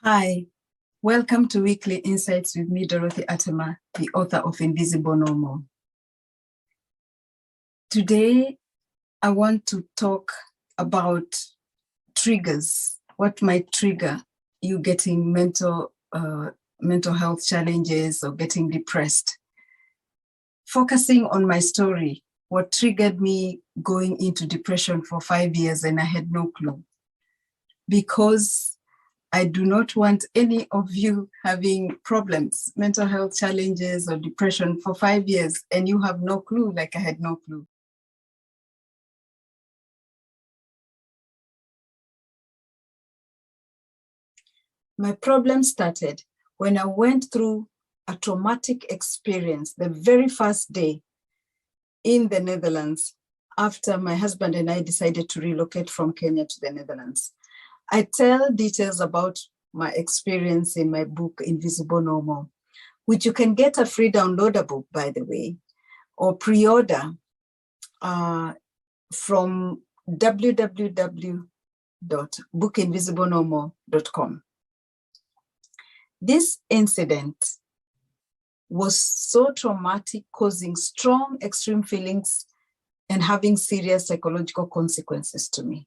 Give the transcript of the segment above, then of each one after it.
Hi, welcome to Weekly Insights with me, Dorothy Attema, the author of Invisible No More. Today, I want to talk about triggers, what might trigger you getting mental health challenges or getting depressed. Focusing on my story, what triggered me going into depression for 5 years and I had no clue. Because I do not want any of you having problems, mental health challenges or depression for 5 years, and you have no clue, like I had no clue. My problem started when I went through a traumatic experience the very first day in the Netherlands after my husband and I decided to relocate from Kenya to the Netherlands. I tell details about my experience in my book, Invisible No More, which you can get a free downloadable, by the way, or pre-order from www.bookinvisiblenomore.com. This incident was so traumatic, causing strong, extreme feelings and having serious psychological consequences to me,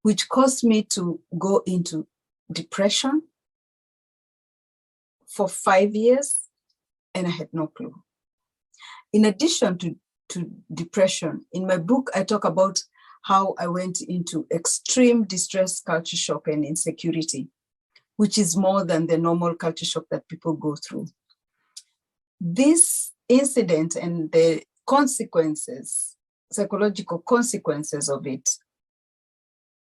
which caused me to go into depression for 5 years, and I had no clue. In addition to depression, in my book, I talk about how I went into extreme distress, culture shock, and insecurity, which is more than the normal culture shock that people go through. This incident and the consequences, psychological consequences of it,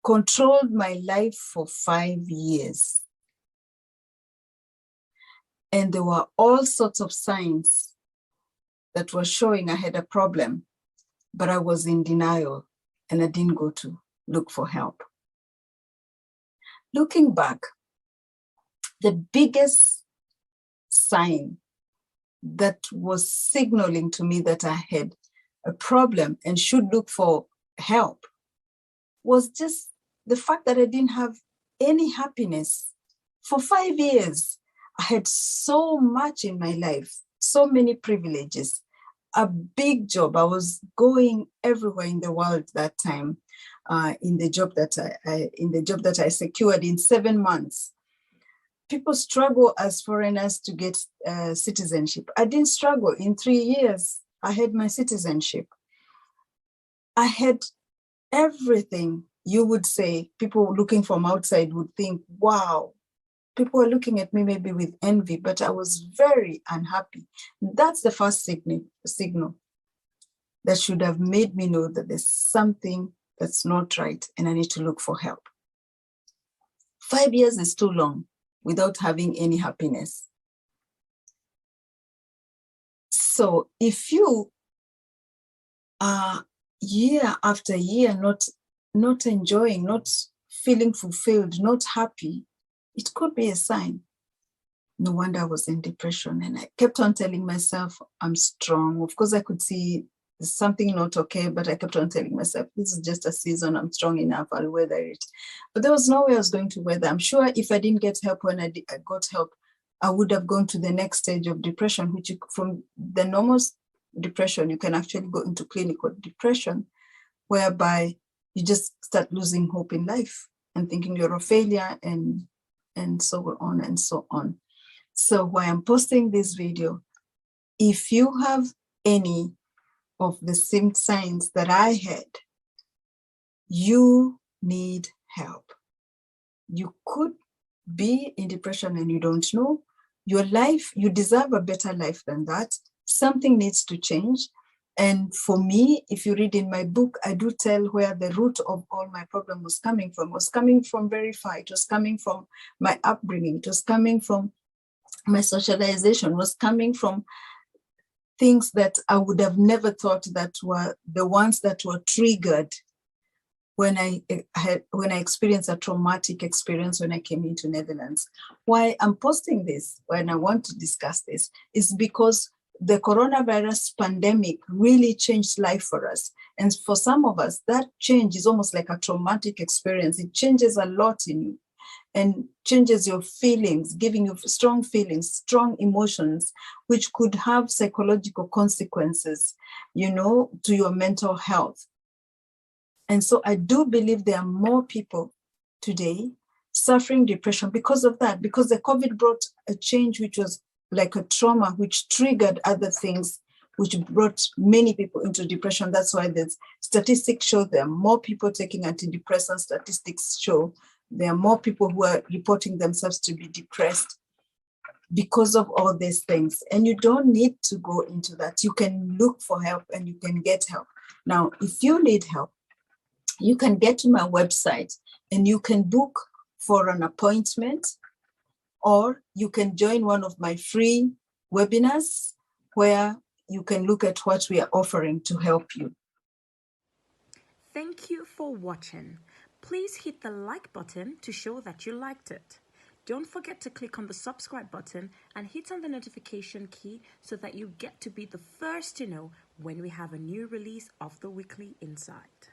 controlled my life for 5 years. And there were all sorts of signs that were showing I had a problem, but I was in denial and I didn't go to look for help. Looking back, the biggest sign that was signaling to me that I had a problem and should look for help was just the fact that I didn't have any happiness for 5 years. I had so much in my life, so many privileges, a big job. I was going everywhere in the world that time, in the job that I secured in 7 months. People struggle as foreigners to get citizenship. I didn't struggle. In 3 years, I had my citizenship. I had everything. You would say, people looking from outside would think, wow, people were looking at me maybe with envy, but I was very unhappy. That's the first signal that should have made me know that there's something that's not right and I need to look for help. 5 years is too long without having any happiness. So if you are year after year not enjoying, not feeling fulfilled, not happy, it could be a sign. No wonder I was in depression. And I kept on telling myself, I'm strong. Of course, I could see there's something not okay, but I kept on telling myself, this is just a season. I'm strong enough. I'll weather it. But there was no way I was going to weather. I'm sure if I didn't get help when I got help, I would have gone to the next stage of depression, which from the normal depression, you can actually go into clinical depression, whereby you just start losing hope in life and thinking you're a failure and so on and so on. So why I'm posting this video, if you have any of the same signs that I had, you need help. You could be in depression and you don't know. Your life, you deserve a better life than that. Something needs to change. And for me, if you read in my book, I do tell where the root of all my problem was coming from. It was coming from very far. It was coming from my upbringing. It was coming from my socialization. It was coming from things that I would have never thought that were the ones that were triggered when I experienced a traumatic experience when I came into Netherlands. Why I'm posting this, when I want to discuss this, is because the coronavirus pandemic really changed life for us. And for some of us, that change is almost like a traumatic experience. It changes a lot in you. and changes your feelings, giving you strong feelings, strong emotions, which could have psychological consequences, to your mental health. And so I do believe there are more people today suffering depression because of that, because the COVID brought a change which was like a trauma, which triggered other things, which brought many people into depression. That's why the statistics show there are more people taking antidepressants. Statistics show there are more people who are reporting themselves to be depressed because of all these things. And you don't need to go into that. You can look for help and you can get help. Now, if you need help, you can get to my website and you can book for an appointment, or you can join one of my free webinars where you can look at what we are offering to help you. Thank you for watching. Please hit the like button to show that you liked it. Don't forget to click on the subscribe button and hit on the notification key so that you get to be the first to know when we have a new release of the Weekly Insight.